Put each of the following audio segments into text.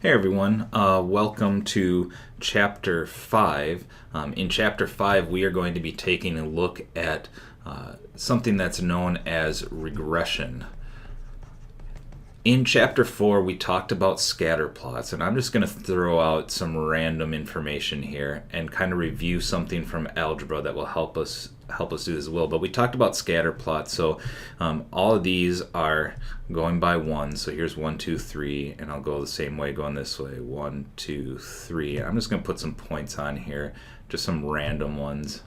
Hey everyone, welcome to Chapter 5. In Chapter 5, we are going to be taking a look at something that's known as regression. In Chapter 4, we talked about scatter plots, and I'm just going to throw out some random information here and kind of review something from algebra that will help us do this as well. But we talked about scatter plots, so all of these are going by one. So here's 1, 2, 3, and I'll go the same way going this way. 1, 2, 3. I'm just going to put some points on here, just some random ones,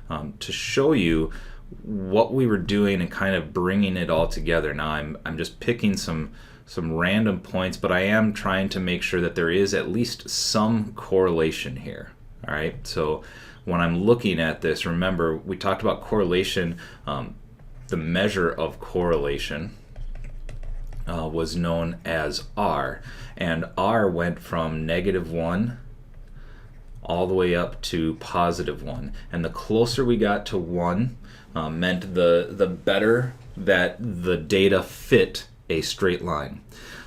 to show you what we were doing and kind of bringing it all together. Now I'm just picking some random points, but I am trying to make sure that there is at least some correlation here. All right, so when I'm looking at this, remember we talked about correlation. The measure of correlation was known as R, and R went from -1 all the way up to +1, and the closer we got to 1 meant the better that the data fit a straight line.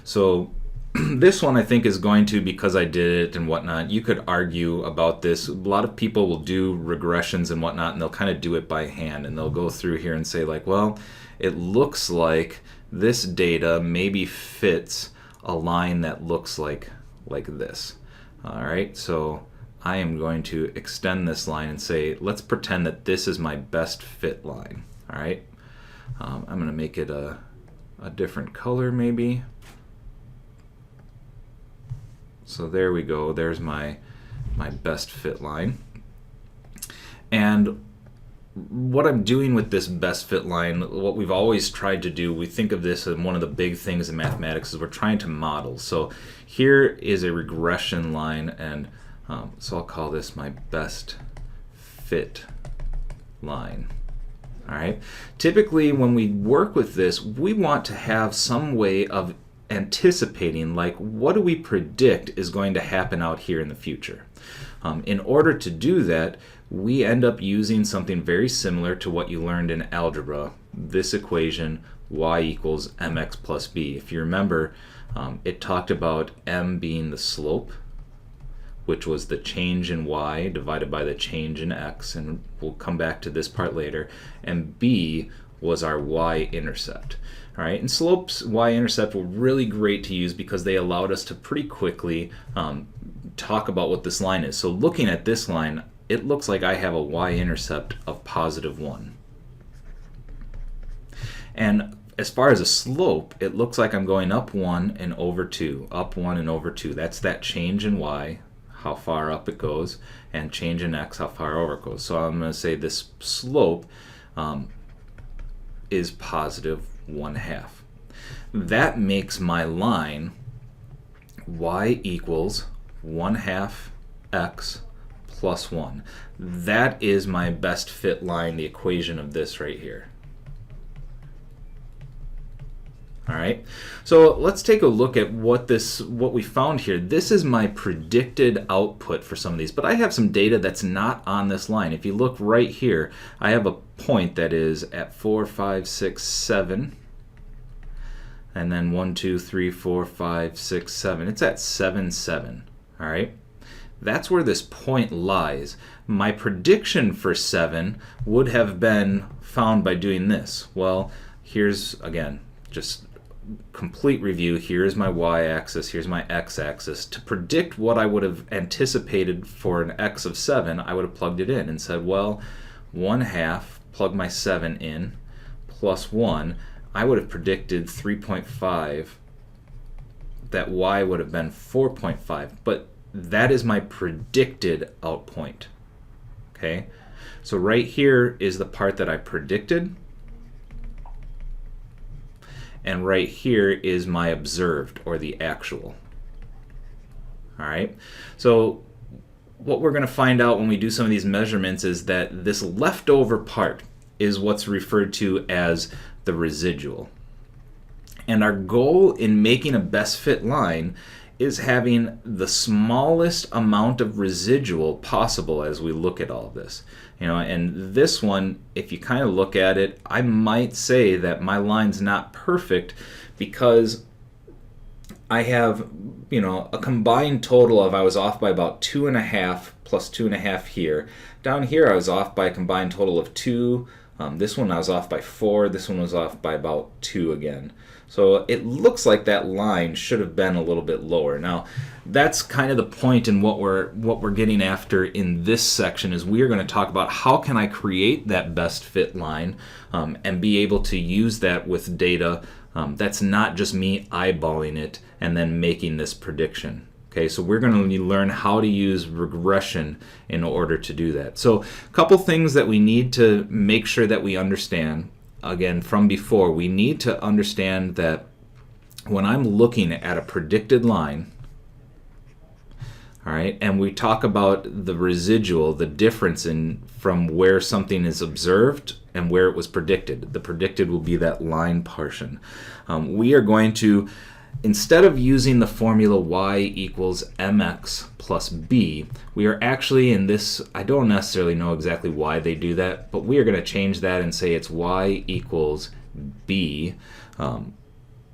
So this one I think is going to, because I did it and whatnot, you could argue about this. A lot of people will do regressions and whatnot, and they'll kind of do it by hand, and they'll go through here and say like, well, it looks like this data maybe fits a line that looks like this. All right, so I am going to extend this line and say, let's pretend that this is my best fit line. All right, I'm going to make it a different color maybe. So there we go. There's my best fit line. And what I'm doing with this best fit line, what we've always tried to do, we think of this as one of the big things in mathematics, is we're trying to model. So here is a regression line, and so I'll call this my best fit line. All right. Typically, when we work with this, we want to have some way of anticipating, like, what do we predict is going to happen out here in the future. In order to do that, we end up using something very similar to what you learned in algebra, this equation, y equals mx plus b. If you remember, it talked about m being the slope, which was the change in y divided by the change in x, and we'll come back to this part later, and b was our y-intercept. All right, and slopes, y-intercept were really great to use because they allowed us to pretty quickly talk about what this line is. So looking at this line, it looks like I have a y-intercept of +1. And as far as a slope, it looks like I'm going up 1 and over 2, up 1 and over 2. That's that change in y, how far up it goes, and change in x, how far over it goes. So I'm going to say this slope is +1/2. That makes my line y equals 1/2 x plus 1. That is my best fit line, the equation of this right here. All right, so let's take a look at what we found here. This is my predicted output for some of these, but I have some data that's not on this line. If you look right here, I have a point that is at 4, 5, 6, 7, and then 1, 2, 3, 4, 5, 6, 7. It's at 7, 7. All right, that's where this point lies. My prediction for 7 would have been found by doing this. Well, here's again just complete review. Here's my y-axis, here's my x-axis. To predict what I would have anticipated for an x of 7, I would have plugged it in and said, well, 1/2, plug my 7 in, plus 1, I would have predicted 3.5, that y would have been 4.5, but that is my predicted outpoint. Okay, so right here is the part that I predicted, and right here is my observed, or the actual. All right, so what we're going to find out when we do some of these measurements is that this leftover part is what's referred to as the residual. And our goal in making a best fit line is having the smallest amount of residual possible as we look at all of this. And this one, if you kind of look at it, I might say that my line's not perfect because I have a combined total of I was off by about 2.5 plus 2.5 here. Down here I was off by a combined total of 2. This one I was off by 4. This one was off by about 2 again. So it looks like that line should have been a little bit lower. Now, that's kind of the point in what we're getting after in this section is we are going to talk about how can I create that best fit line and be able to use that with data that's not just me eyeballing it and then making this prediction. Okay, so we're going to learn how to use regression in order to do that. So a couple things that we need to make sure that we understand, again, from before, we need to understand that when I'm looking at a predicted line, all right, and we talk about the residual, the difference in from where something is observed and where it was predicted. The predicted will be that line portion. We are going to, instead of using the formula y equals mx plus b, we are actually in this, I don't necessarily know exactly why they do that, but we are going to change that and say it's y equals b, or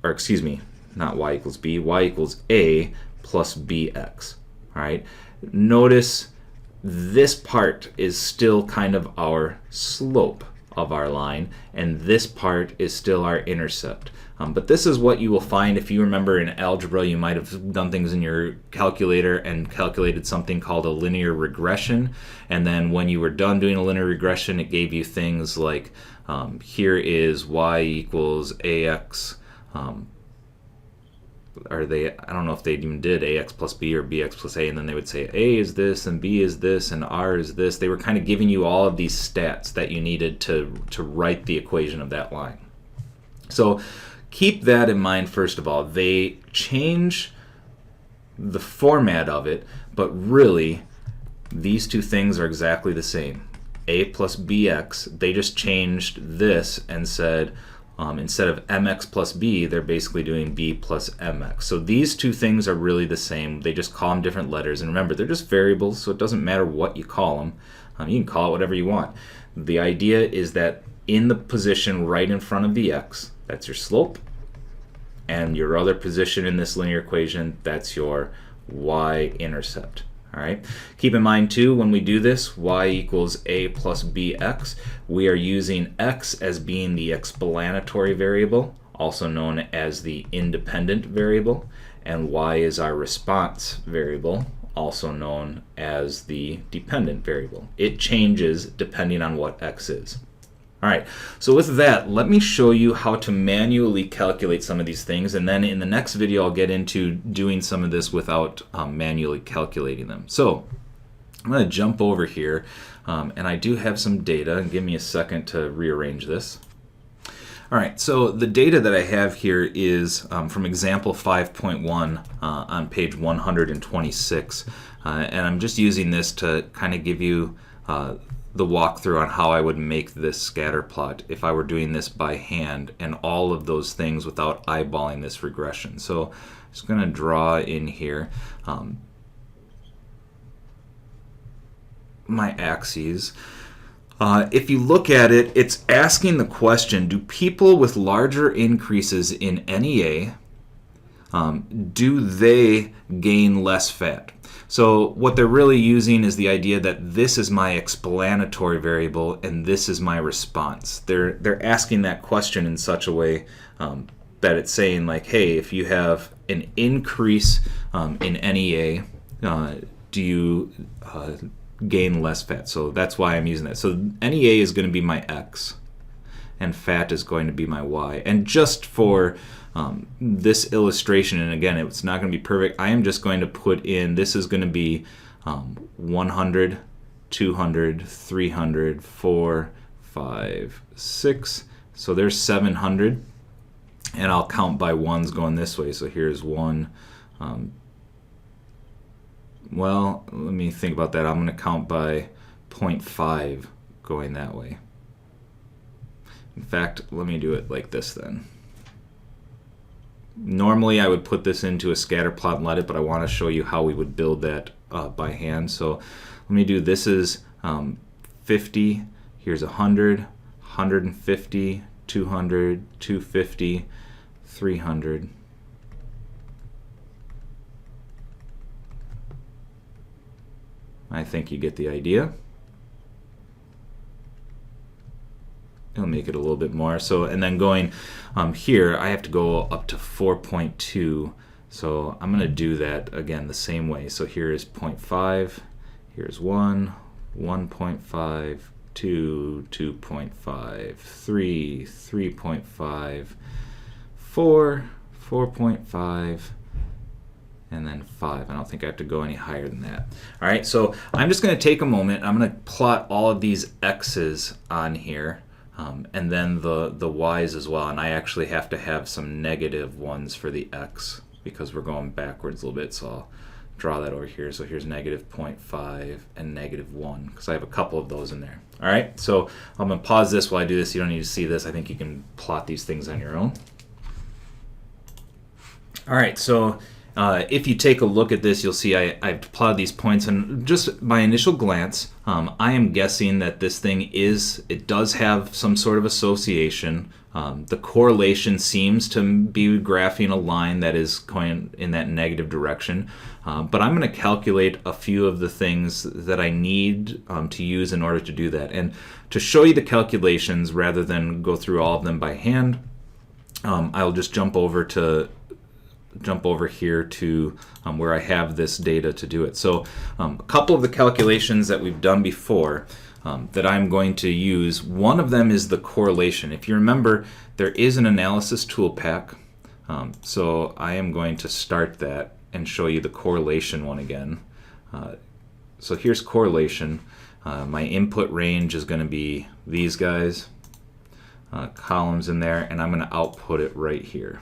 excuse me, not y equals b, y equals a plus bx. All right. Notice this part is still kind of our slope of our line, and this part is still our intercept. But this is what you will find if you remember in algebra. You might have done things in your calculator and calculated something called a linear regression, and then when you were done doing a linear regression, it gave you things like here is y equals ax, or I don't know if they even did ax plus b or bx plus a, and then they would say a is this and b is this and r is this. They were kind of giving you all of these stats that you needed to write the equation of that line. So keep that in mind first of all. They change the format of it, but really these two things are exactly the same. A plus bx, they just changed this and said instead of mx plus b, they're basically doing b plus mx. So these two things are really the same. They just call them different letters. And remember, they're just variables, so it doesn't matter what you call them. You can call it whatever you want. The idea is that in the position right in front of the x, that's your slope, and your other position in this linear equation, that's your y-intercept. All right. Keep in mind too, when we do this, y equals a plus bx, we are using x as being the explanatory variable, also known as the independent variable, and y is our response variable, also known as the dependent variable. It changes depending on what x is. All right, so with that, let me show you how to manually calculate some of these things, and then in the next video I'll get into doing some of this without manually calculating them. So I'm going to jump over here, and I do have some data, and give me a second to rearrange this. All right, so the data that I have here is from example 5.1 on page 126, and I'm just using this to kind of give you the walkthrough on how I would make this scatter plot if I were doing this by hand and all of those things without eyeballing this regression. So I'm just going to draw in here my axes. If you look at it, it's asking the question, do people with larger increases in NEA, do they gain less fat? So what they're really using is the idea that this is my explanatory variable and this is my response. They're asking that question in such a way that it's saying like, hey, if you have an increase in NEA, do you gain less fat? So that's why I'm using that. So NEA is going to be my X and fat is going to be my Y. And just for this illustration, and again, it's not going to be perfect, I am just going to put in, this is going to be 100, 200, 300, 4, 5, 6. So there's 700. And I'll count by ones going this way. So here's one. Well, let me think about that. I'm going to count by 0.5 going that way. In fact, let me do it like this then. Normally I would put this into a scatter plot and let it, but I want to show you how we would build that by hand. So let me do, this is 50, here's 100, 150, 200, 250, 300, I think you get the idea. It'll make it a little bit more. So, and then going here, I have to go up to 4.2. So I'm going to do that again the same way. So here is 0.5, here's 1, 1.5, 2, 2.5, 3, 3.5, 4, 4.5, and then 5. I don't think I have to go any higher than that. All right, so I'm just going to take a moment. I'm going to plot all of these x's on here, and then the y's as well. And I actually have to have some negative ones for the x because we're going backwards a little bit. So I'll draw that over here. So here's negative 0.5 and negative 1 because I have a couple of those in there. All right, so I'm going to pause this while I do this. You don't need to see this. I think you can plot these things on your own. All right, so if you take a look at this, you'll see I've plotted these points, and just by initial glance, I am guessing that this thing it does have some sort of association. The correlation seems to be graphing a line that is going in that negative direction, but I'm going to calculate a few of the things that I need to use in order to do that. And to show you the calculations rather than go through all of them by hand, I'll just jump over here to where I have this data to do it. So a couple of the calculations that we've done before that I'm going to use, one of them is the correlation. If you remember, there is an analysis tool pack. So I am going to start that and show you the correlation one again. So here's correlation. My input range is going to be these guys, columns in there, and I'm going to output it right here.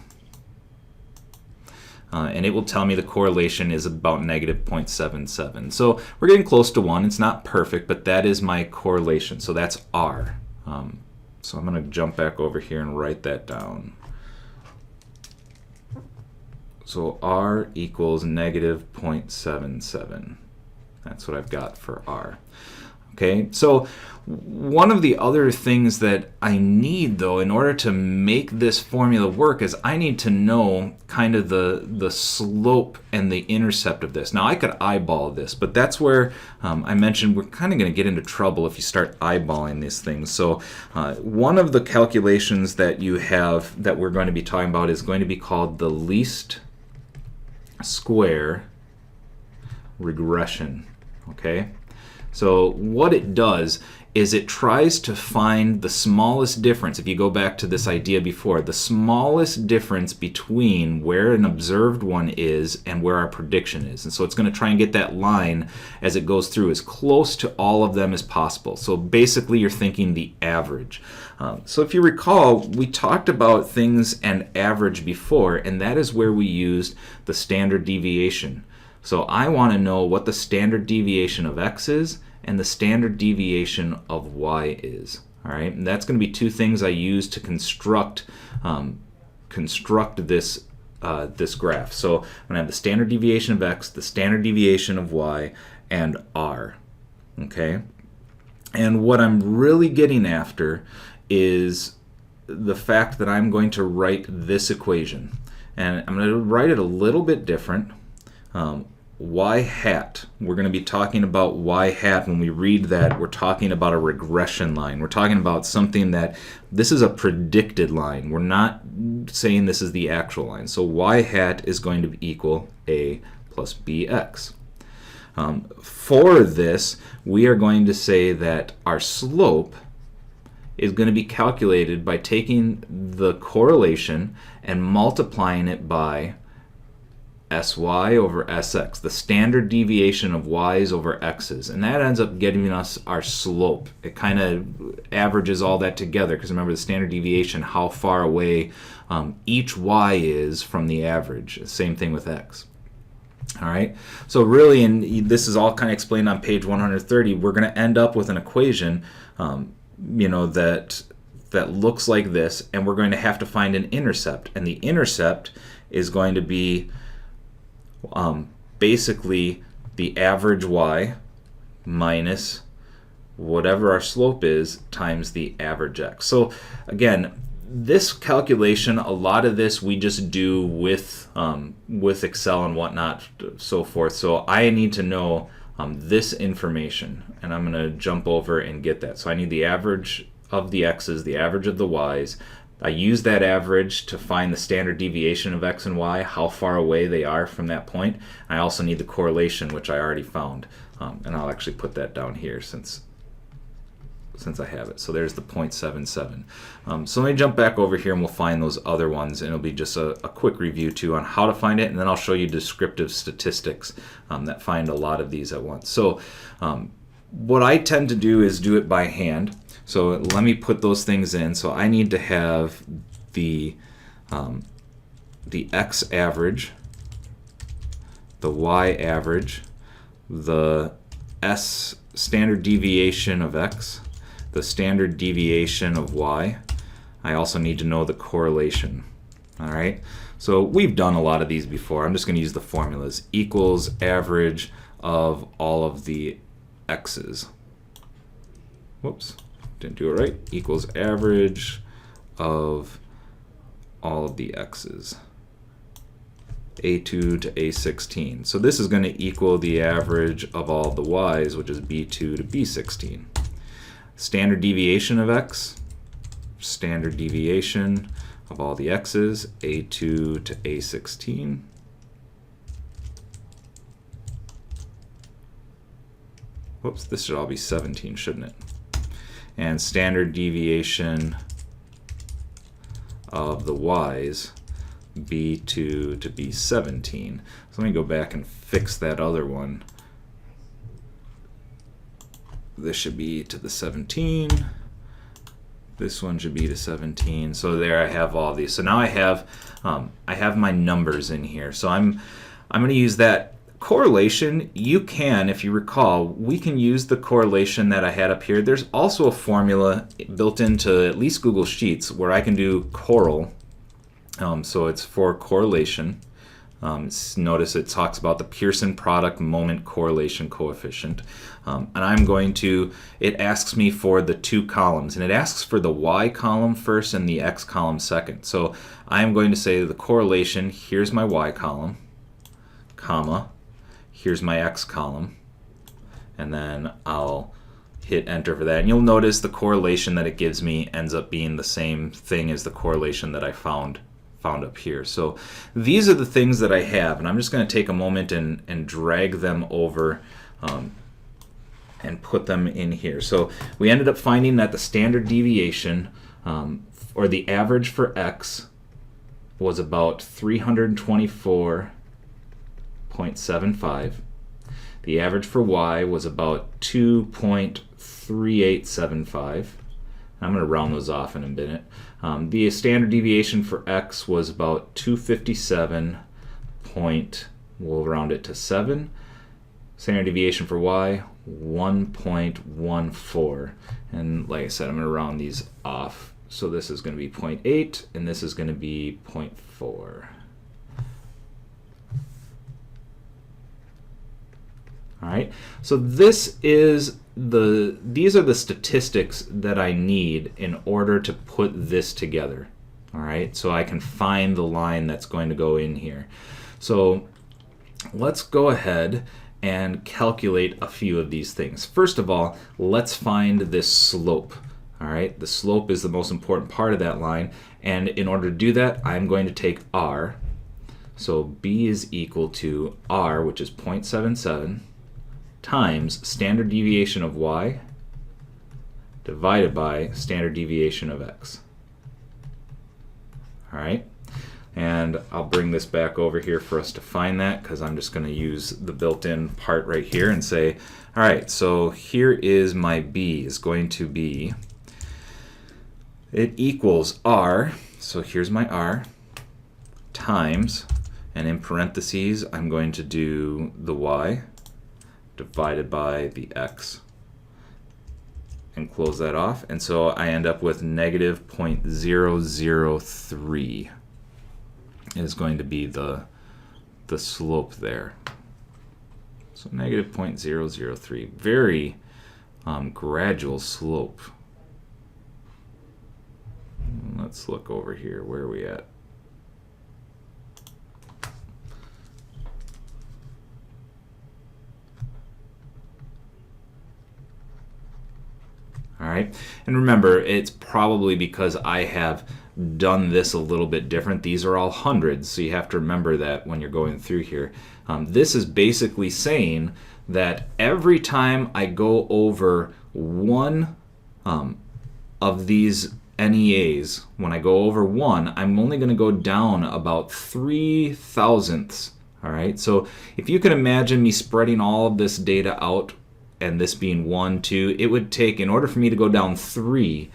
And it will tell me the correlation is about negative 0.77. So we're getting close to 1. It's not perfect, but that is my correlation. So that's R. So I'm going to jump back over here and write that down. So R equals negative 0.77. That's what I've got for R. Okay, so one of the other things that I need, though, in order to make this formula work is I need to know kind of the slope and the intercept of this. Now, I could eyeball this, but that's where I mentioned we're kind of going to get into trouble if you start eyeballing these things. So one of the calculations that you have that we're going to be talking about is going to be called the least square regression, okay? So what it does is it tries to find the smallest difference. If you go back to this idea before, the smallest difference between where an observed one is and where our prediction is. And so it's going to try and get that line as it goes through as close to all of them as possible. So basically you're thinking the average. So if you recall, we talked about things and average before, and that is where we used the standard deviation. So I want to know what the standard deviation of x is and the standard deviation of y is. All right, and that's going to be two things I use to construct this this graph. So I'm going to have the standard deviation of x, the standard deviation of y, and r. Okay, and what I'm really getting after is the fact that I'm going to write this equation, and I'm going to write it a little bit different. Y hat, we're going to be talking about y hat. When we read that, we're talking about a regression line. We're talking about something that this is a predicted line. We're not saying this is the actual line. So y hat is going to equal a plus bx. For this, we are going to say that our slope is going to be calculated by taking the correlation and multiplying it by sy over sx, the standard deviation of y's over x's, and that ends up giving us our slope. It kind of averages all that together, because remember the standard deviation, how far away each y is from the average. Same thing with x. All right, so really, and this is all kind of explained on page 130, we're going to end up with an equation that looks like this, and we're going to have to find an intercept, and the intercept is going to be basically the average y minus whatever our slope is times the average x. So again, this calculation, a lot of this we just do with Excel and whatnot, so forth. So I need to know this information, and I'm going to jump over and get that. So I need the average of the x's, the average of the y's. I use that average to find the standard deviation of x and y, how far away they are from that point. I also need the correlation, which I already found, and I'll actually put that down here since I have it. So there's the 0.77. So let me jump back over here and we'll find those other ones, and it'll be just a quick review too on how to find it, and then I'll show you descriptive statistics that find a lot of these at once. So what I tend to do is do it by hand. So let me put those things in. So I need to have the x average, the y average, the s standard deviation of x, the standard deviation of y. I also need to know the correlation. All right. So we've done a lot of these before. I'm just going to use the formulas. Equals average of all of the x's. Whoops. Didn't do it right. Equals average of all of the x's, a2 to a16. So this is going to equal the average of all of the y's, which is b2 to b16. Standard deviation of x, standard deviation of all the x's, a2 to a16. Whoops, this should all be 17, shouldn't it? And standard deviation of the y's, b2 to b17. So let me go back and fix that other one. This should be to the 17. This one should be to 17. So there I have all these. So now I have my numbers in here. So I'm going to use that. Correlation, you can, if you recall, we can use the correlation that I had up here. There's also a formula built into at least Google Sheets where I can do correl. So it's for correlation. Notice it talks about the Pearson product moment correlation coefficient. And I'm going to, it asks me for the two columns, and it asks for the y column first and the x column second. So I'm going to say the correlation, here's my y column, comma, here's my x column, and then I'll hit enter for that. And you'll notice the correlation that it gives me ends up being the same thing as the correlation that I found up here. So these are the things that I have, and I'm just going to take a moment and drag them over and put them in here. So we ended up finding that the standard deviation, or the average for x, was about 324.75. The average for y was about 2.3875. I'm going to round those off in a minute. The standard deviation for x was about 257. We'll round it to 7. Standard deviation for y, 1.14. And like I said, I'm going to round these off. So this is going to be 0.8, and this is going to be 0.4. All right, so these are the statistics that I need in order to put this together. All right, so I can find the line that's going to go in here. So let's go ahead and calculate a few of these things. First of all, let's find this slope. All right, the slope is the most important part of that line, and in order to do that, I'm going to take r. So b is equal to r, which is 0.77, times standard deviation of y divided by standard deviation of x. All right, and I'll bring this back over here for us to find that, because I'm just going to use the built-in part right here and say, all right, so here is my b is going to be, it equals r, so here's my r, times, and in parentheses I'm going to do the y divided by the x and close that off, and so I end up with negative 0.003 is going to be the slope there. So negative 0.003, very gradual slope. Let's look over here, where are we at? right? And remember, it's probably because I have done this a little bit different. These are all hundreds, so you have to remember that when you're going through here. This is basically saying that every time I go over one of these NEAs, when I go over one, I'm only going to go down about 3/1000ths. All right, so if you can imagine me spreading all of this data out, and this being 1, 2, it would take, in order for me to go down 3,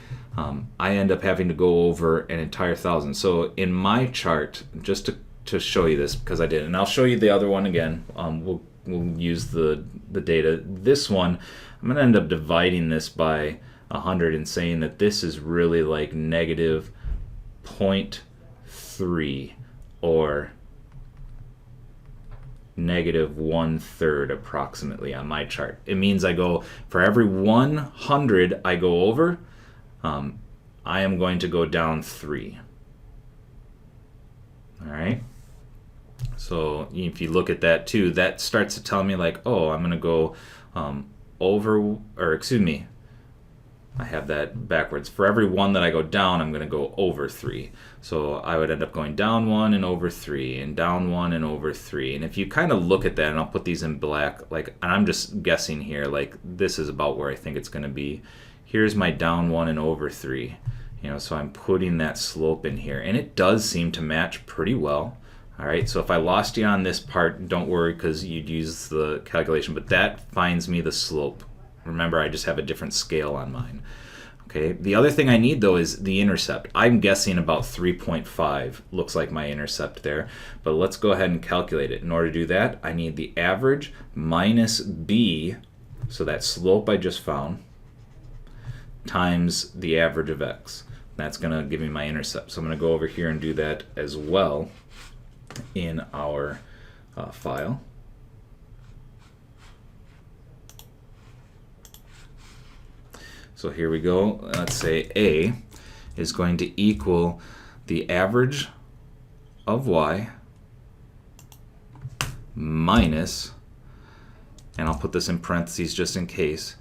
I end up having to go over an entire 1,000. So in my chart, just to show you this, because I did, and I'll show you the other one again. We'll use the data. This one, I'm going to end up dividing this by 100 and saying that this is really like negative 0.3 or negative 1/3 approximately on my chart. It means I go, for every 100 I go over, I am going to go down 3. All right. So if you look at that too, that starts to tell me like, oh, I'm going to go over, or excuse me, I have that backwards. For every 1 that I go down, I'm going to go over 3. So I would end up going down 1 and over 3, and down 1 and over 3. And if you kind of look at that, and I'll put these in black, like, and I'm just guessing here, like this is about where I think it's going to be. Here's my down 1 and over 3. You know, so I'm putting that slope in here, and it does seem to match pretty well. All right, so if I lost you on this part, don't worry, because you'd use the calculation, but that finds me the slope. Remember, I just have a different scale on mine. Okay, the other thing I need though is the intercept. I'm guessing about 3.5 looks like my intercept there, but let's go ahead and calculate it. In order to do that, I need the average minus b, so that slope I just found, times the average of x. That's going to give me my intercept. So I'm going to go over here and do that as well in our file. So here we go. Let's say A is going to equal the average of y minus, and I'll put this in parentheses just in case,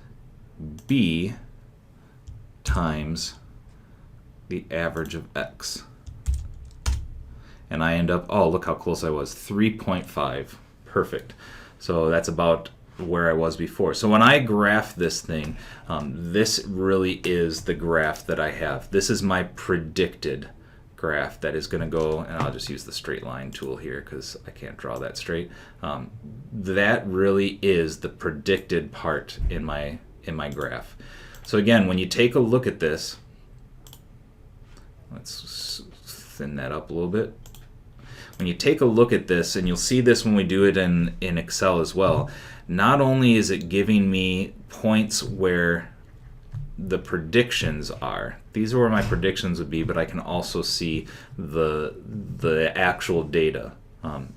b times the average of x. And I end up, oh, look how close I was, 3.5. Perfect. So that's about where I was before. So when I graph this thing, this really is the graph that I have. This is my predicted graph that is going to go, and I'll just use the straight line tool here because I can't draw that straight. That really is the predicted part in my graph. So again, when you take a look at this, let's thin that up a little bit. When you take a look at this, and you'll see this when we do it in Excel as well, not only is it giving me points where the predictions are, these are where my predictions would be, but I can also see the actual data.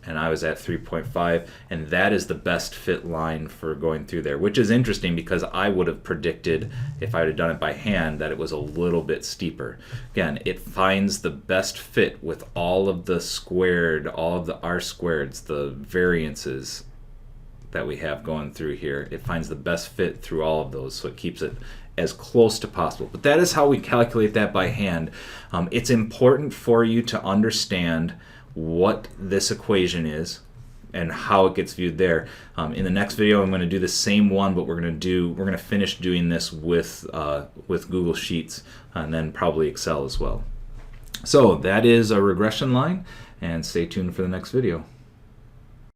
And I was at 3.5, and that is the best fit line for going through there, which is interesting because I would have predicted, if I would have done it by hand, that it was a little bit steeper. Again, it finds the best fit with all of the squared, all of the r-squareds, the variances that we have going through here. It finds the best fit through all of those, so it keeps it as close to possible. But that is how we calculate that by hand. It's important for you to understand what this equation is and how it gets viewed there. In the next video, I'm going to do the same one, but we're going to finish doing this with Google Sheets and then probably Excel as well. So that is a regression line, and stay tuned for the next video.